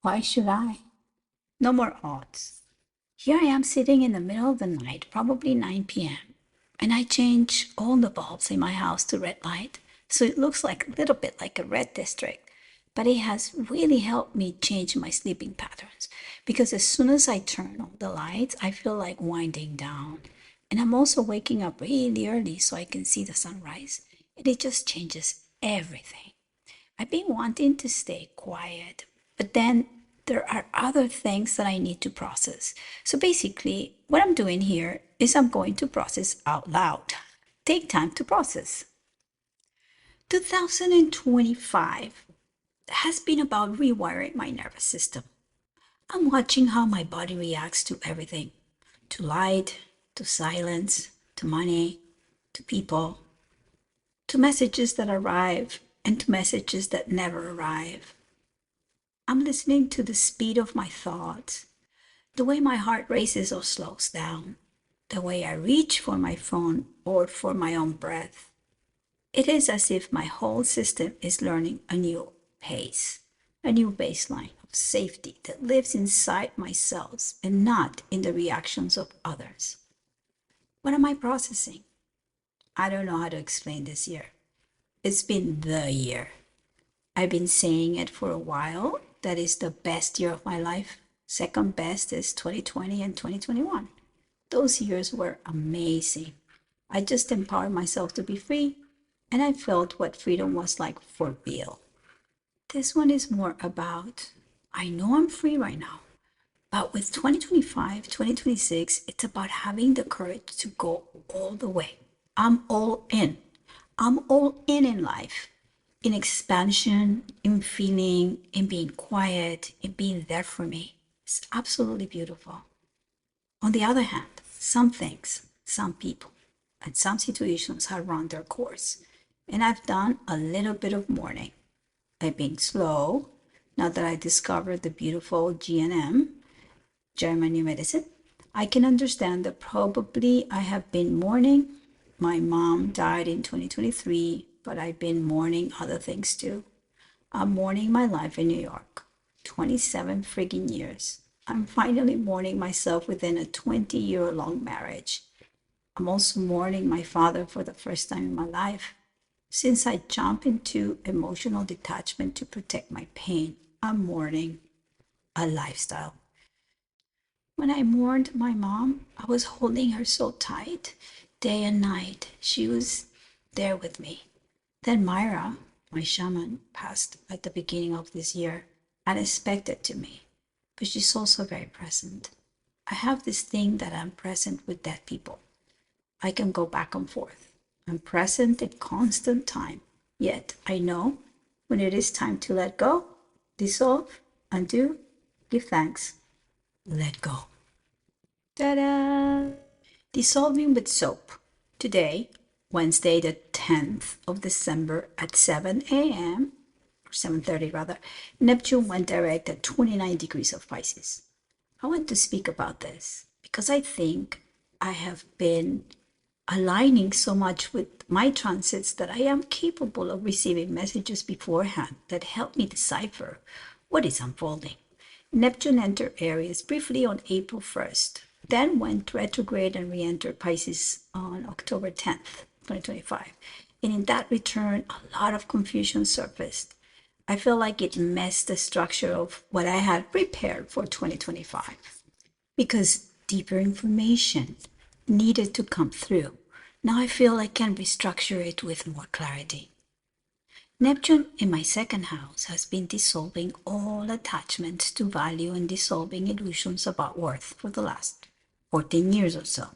Why should I? No more odds. Here I am sitting in the middle of the night, probably 9 p.m., and I change all the bulbs in my house to red light, so it looks like a little bit like a red district. But it has really helped me change my sleeping patterns because as soon as I turn on the lights, I feel like winding down. And I'm also waking up really early so I can see the sunrise, and it just changes everything. I've been wanting to stay quiet, but then there are other things that I need to process. So basically, what I'm doing here is I'm going to process out loud. Take time to process. 2025 has been about rewiring my nervous system. I'm watching how my body reacts to everything, to light, to silence, to money, to people, to messages that arrive and to messages that never arrive. I'm listening to the speed of my thoughts, the way my heart races or slows down, the way I reach for my phone or for my own breath. It is as if my whole system is learning a new pace, a new baseline of safety that lives inside my cells and not in the reactions of others. What am I processing? I don't know how to explain this year. It's been the year. I've been saying it for a while. That is the best year of my life. Second best is 2020 and 2021. Those years were amazing. I just empowered myself to be free, and I felt what freedom was like for real. This one is more about I know I'm free right now, but with 2025, 2026, it's about having the courage to go all the way. I'm all in. I'm all in life, in expansion, in feeling, in being quiet, in being there for me. It's absolutely beautiful. On the other hand, some things, some people, and some situations have run their course, and I've done a little bit of mourning. I've been slow, now that I discovered the beautiful GNM, German New Medicine. I can understand that probably I have been mourning. My mom died in 2023, but I've been mourning other things too. I'm mourning my life in New York. 27 friggin' years. I'm finally mourning myself within a 20-year-long marriage. I'm also mourning my father for the first time in my life. Since I jumped into emotional detachment to protect my pain, I'm mourning a lifestyle. When I mourned my mom, I was holding her so tight, day and night. She was there with me. Then Myra, my shaman, passed at the beginning of this year, unexpected to me, but she's also very present. I have this thing that I'm present with dead people. I can go back and forth. I'm present in constant time, yet I know when it is time to let go, dissolve, undo, give thanks, let go. Ta-da! Dissolving with soap. Today, Wednesday the 10th of December at 7 a.m., or 7:30 rather, Neptune went direct at 29 degrees of Pisces. I want to speak about this because I think I have been aligning so much with my transits that I am capable of receiving messages beforehand that help me decipher what is unfolding. Neptune entered Aries briefly on April 1st, then went retrograde and re-entered Pisces on October 10th, 2025. And in that return, a lot of confusion surfaced. I feel like it messed the structure of what I had prepared for 2025 because deeper information needed to come through. Now I feel I can restructure it with more clarity. Neptune in my second house has been dissolving all attachments to value and dissolving illusions about worth for the last 14 years or so.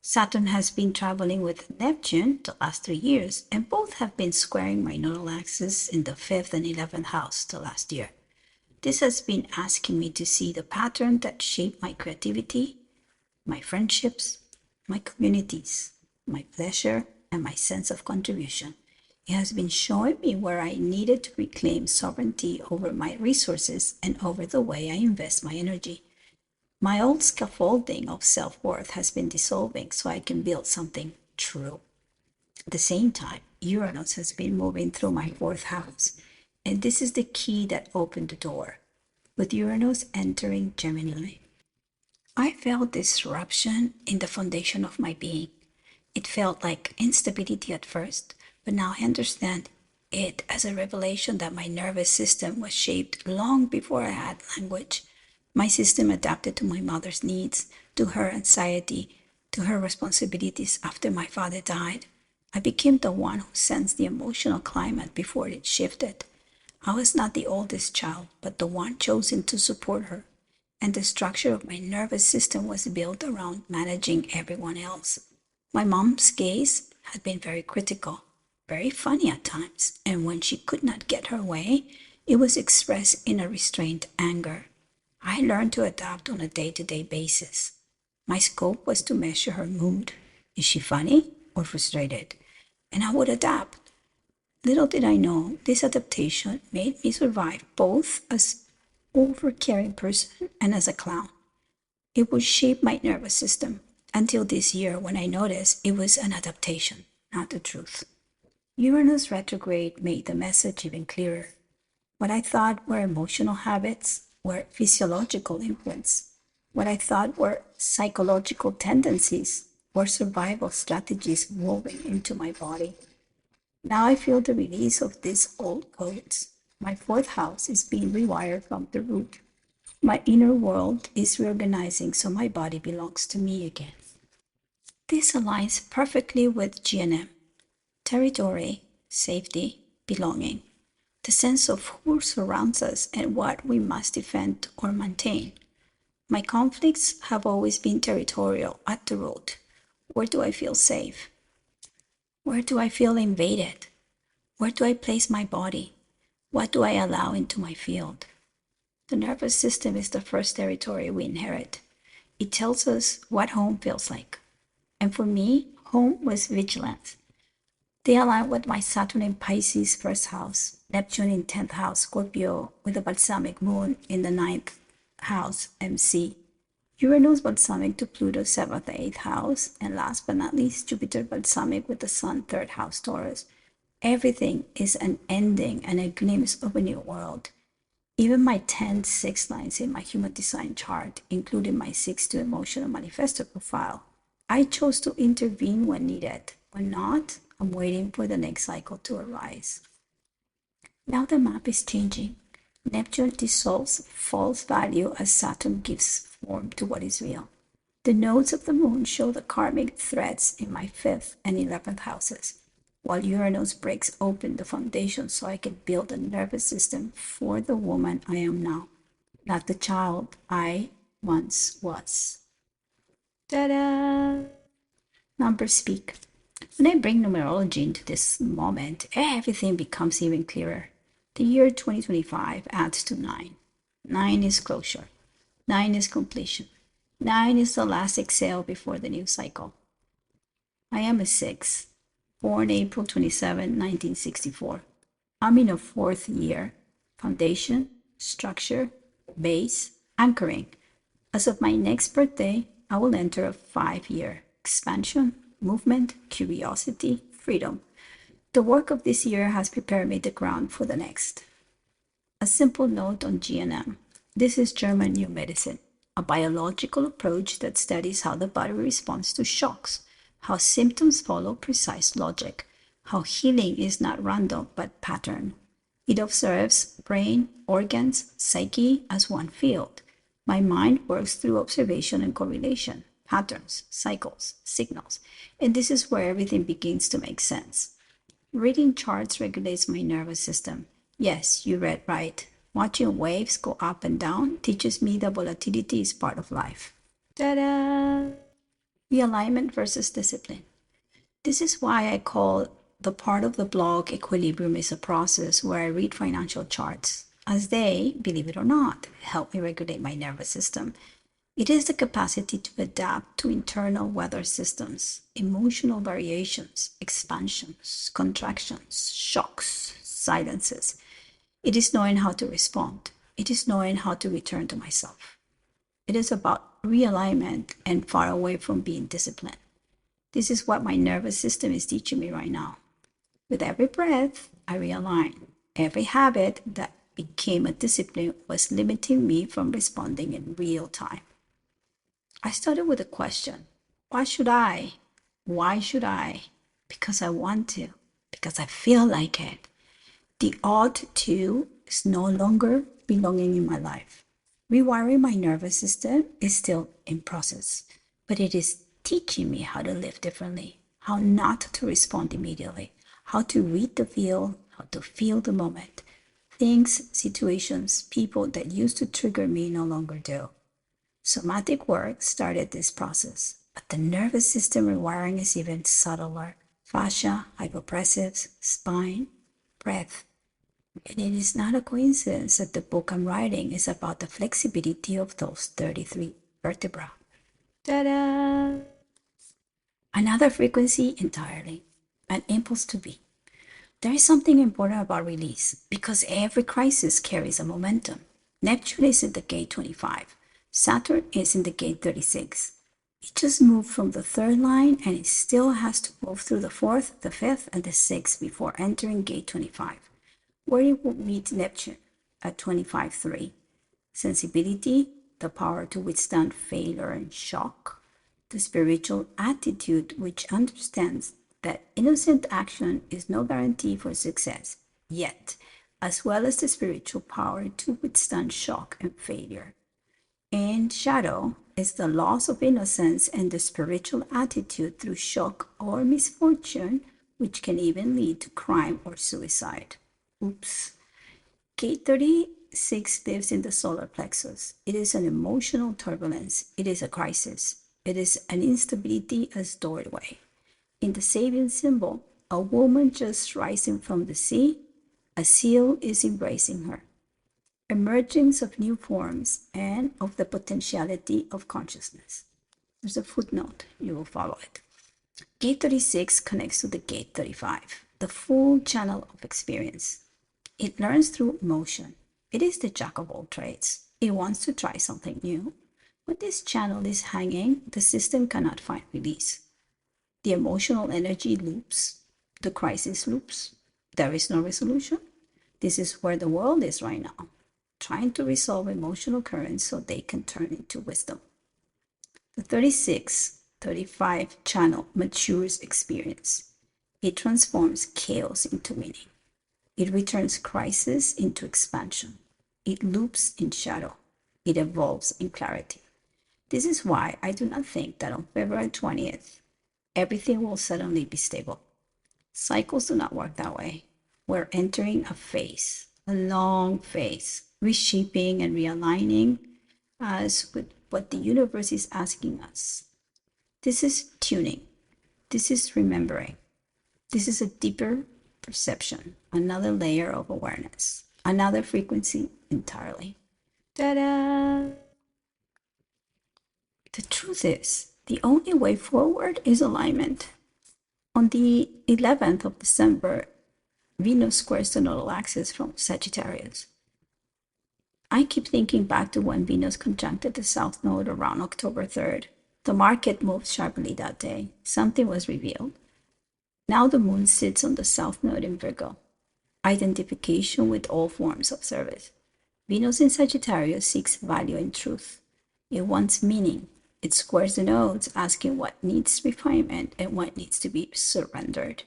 Saturn has been traveling with Neptune the last 3 years, and both have been squaring my nodal axis in the 5th and 11th house the last year. This has been asking me to see the pattern that shaped my creativity, my friendships, my communities, my pleasure, and my sense of contribution. It has been showing me where I needed to reclaim sovereignty over my resources and over the way I invest my energy. My old scaffolding of self-worth has been dissolving so I can build something true. At the same time, Uranus has been moving through my fourth house, and this is the key that opened the door. with Uranus entering Gemini. I felt disruption in the foundation of my being. It felt like instability at first, but now I understand it as a revelation that my nervous system was shaped long before I had language. My system adapted to my mother's needs, to her anxiety, to her responsibilities after my father died. I became the one who sensed the emotional climate before it shifted. I was not the oldest child, but the one chosen to support her, and the structure of my nervous system was built around managing everyone else. My mom's gaze had been very critical, very funny at times, and when she could not get her way, it was expressed in a restrained anger. I learned to adapt on a day to day basis. My scope was to measure her mood. Is she funny or frustrated? And I would adapt. Little did I know, this adaptation made me survive both as overcaring person and as a clown. It would shape my nervous system until this year when I noticed it was an adaptation, not the truth. Uranus retrograde made the message even clearer. What I thought were emotional habits were physiological influence. What I thought were psychological tendencies were survival strategies woven into my body. Now I feel the release of these old codes. My fourth house is being rewired from the root. My inner world is reorganizing so my body belongs to me again. This aligns perfectly with GNM: territory, safety, belonging, the sense of who surrounds us and what we must defend or maintain. My conflicts have always been territorial at the root. Where do I feel safe? Where do I feel invaded? Where do I place my body? What do I allow into my field? The nervous system is the first territory we inherit. It tells us what home feels like. And for me, home was vigilance. They align with my Saturn in Pisces first house, Neptune in 10th house Scorpio with a balsamic moon in the ninth house MC, Uranus balsamic to Pluto 7th and 8th house, and last but not least, Jupiter balsamic with the Sun 3rd house Taurus. Everything is an ending and a glimpse of a new world. Even my 10 6 lines in my human design chart, including my 6-2 emotional manifesto profile, I chose to intervene when needed. When not, I'm waiting for the next cycle to arise. Now the map is changing. Neptune dissolves false value as Saturn gives form to what is real. The nodes of the moon show the karmic threads in my 5th and 11th houses, while Uranus breaks open the foundation so I can build a nervous system for the woman I am now, not the child I once was. Ta-da! Numbers speak. When I bring numerology into this moment, everything becomes even clearer. The year 2025 adds to 9. 9 is closure. 9 is completion. 9 is the last exhale before the new cycle. I am a 6, born April 27, 1964. I'm in a 4th year. Foundation, structure, base, anchoring. As of my next birthday, I will enter a 5-year expansion, movement, curiosity, freedom. The work of this year has prepared me the ground for the next. A simple note on GNM. This is German New Medicine, a biological approach that studies how the body responds to shocks, how symptoms follow precise logic, how healing is not random but pattern. It observes brain, organs, psyche as one field. My mind works through observation and correlation, patterns, cycles, signals, and this is where everything begins to make sense. Reading charts regulates my nervous system. Yes, you read right. Watching waves go up and down teaches me that volatility is part of life. Ta-da! Realignment versus discipline. This is why I call the part of the blog Equilibrium is a process where I read financial charts, as they, believe it or not, help me regulate my nervous system. It is the capacity to adapt to internal weather systems, emotional variations, expansions, contractions, shocks, silences. It is knowing how to respond. It is knowing how to return to myself. It is about realignment and far away from being disciplined. This is what my nervous system is teaching me right now. With every breath, I realign. Every habit that became a discipline was limiting me from responding in real time. I started with a question. Why should I? Why should I? Because I want to, because I feel like it. The ought to is no longer belonging in my life. Rewiring my nervous system is still in process, but it is teaching me how to live differently, how not to respond immediately, how to read the field, how to feel the moment. Things, situations, people that used to trigger me no longer do. Somatic work started this process, but the nervous system rewiring is even subtler. Fascia, hypopressives, spine, breath. And it is not a coincidence that the book I'm writing is about the flexibility of those 33 vertebrae. Ta-da! Another frequency entirely, an impulse to be. There is something important about release because every crisis carries a momentum. Neptune is in the gate 25. Saturn is in the gate 36. It just moved from the third line and it still has to move through the fourth, the fifth, and the sixth before entering gate 25, where it will meet Neptune at 25.3. Sensibility, the power to withstand failure and shock. The spiritual attitude, which understands that innocent action is no guarantee for success, yet, as well as the spiritual power to withstand shock and failure. And shadow is the loss of innocence and the spiritual attitude through shock or misfortune, which can even lead to crime or suicide. Oops. Gate 36 lives in the solar plexus. It is an emotional turbulence. It is a crisis. It is an instability as doorway. In the Sabian symbol, a woman just rising from the sea, a seal is embracing her. Emergence of new forms and of the potentiality of consciousness. There's a footnote, you will follow it. Gate 36 connects to the gate 35, the full channel of experience. It learns through emotion. It is the jack of all trades. It wants to try something new. When this channel is hanging, the system cannot find release. The emotional energy loops, the crisis loops. There is no resolution. This is where the world is right now, trying to resolve emotional currents so they can turn into wisdom. The 36-35 channel matures experience. It transforms chaos into meaning. It returns crisis into expansion. It loops in shadow. It evolves in clarity. This is why I do not think that on February 20th, everything will suddenly be stable. Cycles do not work that way. We're entering a phase, a long phase, reshaping and realigning us with what the universe is asking us. This is tuning. This is remembering. This is a deeper perception, another layer of awareness, another frequency entirely. Ta-da! The truth is, the only way forward is alignment. On the 11th of December, Venus squares the nodal axis from Sagittarius. I keep thinking back to when Venus conjuncted the South Node around October 3rd. The market moved sharply that day. Something was revealed. Now the moon sits on the South Node in Virgo. Identification with all forms of service. Venus in Sagittarius seeks value and truth. It wants meaning. It squares the nodes, asking what needs refinement and what needs to be surrendered.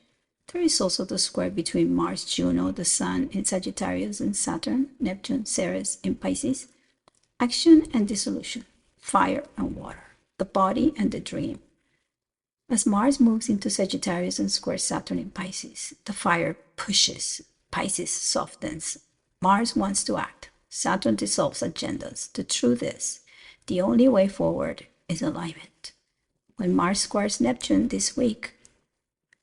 There is also the square between Mars, Juno, the Sun in Sagittarius, and Saturn, Neptune, Ceres in Pisces. Action and dissolution, fire and water, the body and the dream. As Mars moves into Sagittarius and squares Saturn in Pisces, the fire pushes, Pisces softens. Mars wants to act. Saturn dissolves agendas. The truth is, the only way forward is alignment. When Mars squares Neptune this week,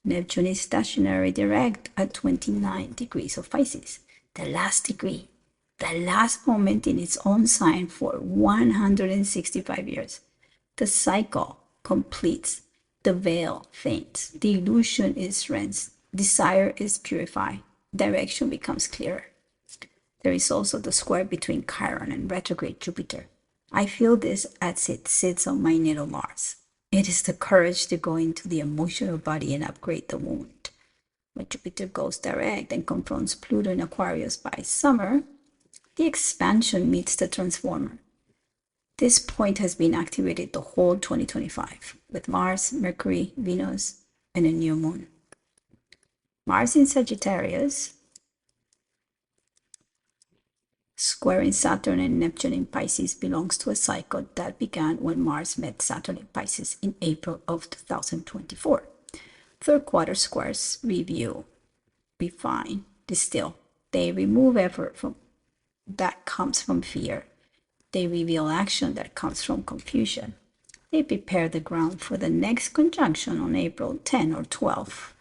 Neptune is stationary direct at 29 degrees of Pisces, the last degree, the last moment in its own sign for 165 years. The cycle completes. The veil faints. The illusion is rinsed. Desire is purified. Direction becomes clearer. There is also the square between Chiron and retrograde Jupiter. I feel this as it sits on my natal Mars. It is the courage to go into the emotional body and upgrade the wound. When Jupiter goes direct and confronts Pluto in Aquarius by summer, The expansion meets the transformer. This point has been activated the whole 2025 with Mars, Mercury, Venus, and a new moon. Mars in Sagittarius, squaring Saturn and Neptune in Pisces, belongs to a cycle that began when Mars met Saturn in Pisces in April of 2024. Third quarter squares review, refine, distill. They remove effort that comes from fear. They reveal action that comes from confusion. They prepare the ground for the next conjunction on April 10 or 12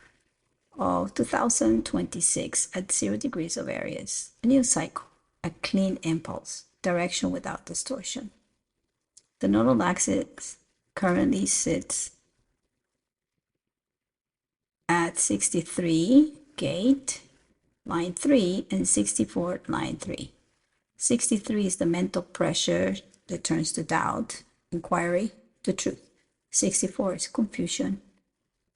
of 2026 at 0 degrees of Aries. A new cycle, a clean impulse, direction without distortion. The nodal axis currently sits at 63 gate line 3 and 64 line 3. 63 is the mental pressure that turns to doubt, inquiry, to truth. 64 is confusion,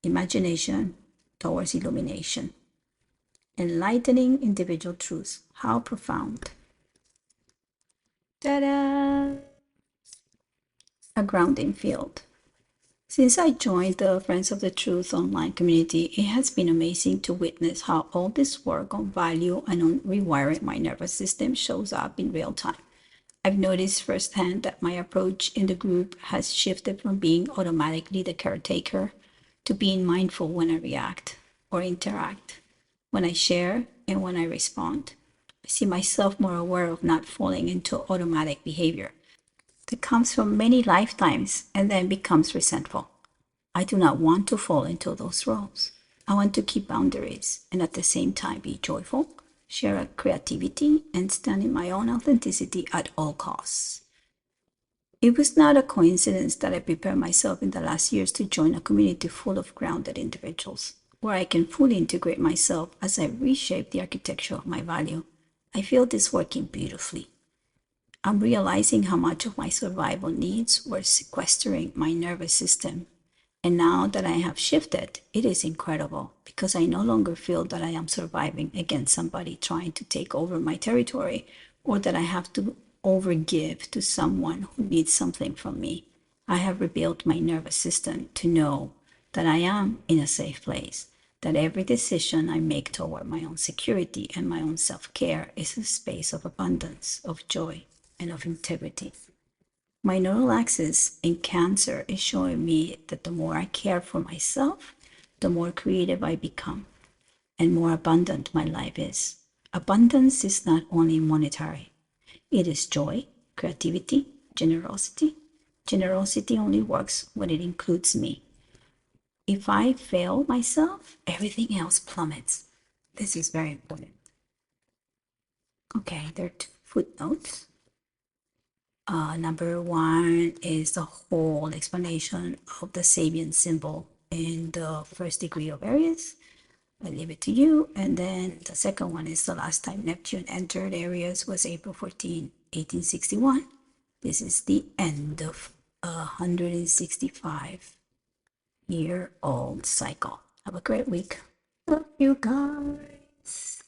imagination towards illumination. Enlightening individual truths. How profound. Ta-da! A grounding field. Since I joined the Friends of the Truth online community, it has been amazing to witness how all this work on value and on rewiring my nervous system shows up in real time. I've noticed firsthand that my approach in the group has shifted from being automatically the caretaker to being mindful when I react or interact, when I share and when I respond. I see myself more aware of not falling into automatic behavior that comes from many lifetimes and then becomes resentful. I do not want to fall into those roles. I want to keep boundaries and at the same time be joyful, share creativity, and stand in my own authenticity at all costs. It was not a coincidence that I prepared myself in the last years to join a community full of grounded individuals, where I can fully integrate myself as I reshape the architecture of my value. I feel this working beautifully. I'm realizing how much of my survival needs were sequestering my nervous system. And now that I have shifted, it is incredible because I no longer feel that I am surviving against somebody trying to take over my territory or that I have to overgive to someone who needs something from me. I have rebuilt my nervous system to know that I am in a safe place, that every decision I make toward my own security and my own self-care is a space of abundance, of joy, and of integrity. My neural axis in Cancer is showing me that the more I care for myself, the more creative I become and more abundant my life is. Abundance is not only monetary, it is joy, creativity, generosity. Generosity only works when it includes me. If I fail myself, everything else plummets. This is very important. Okay, there are two footnotes. Number one is the whole explanation of the Sabian symbol in the first degree of Aries. I leave it to you. And then the second one is the last time Neptune entered Aries was April 14, 1861. This is the end of a 165-year-old cycle. Have a great week. Love you guys.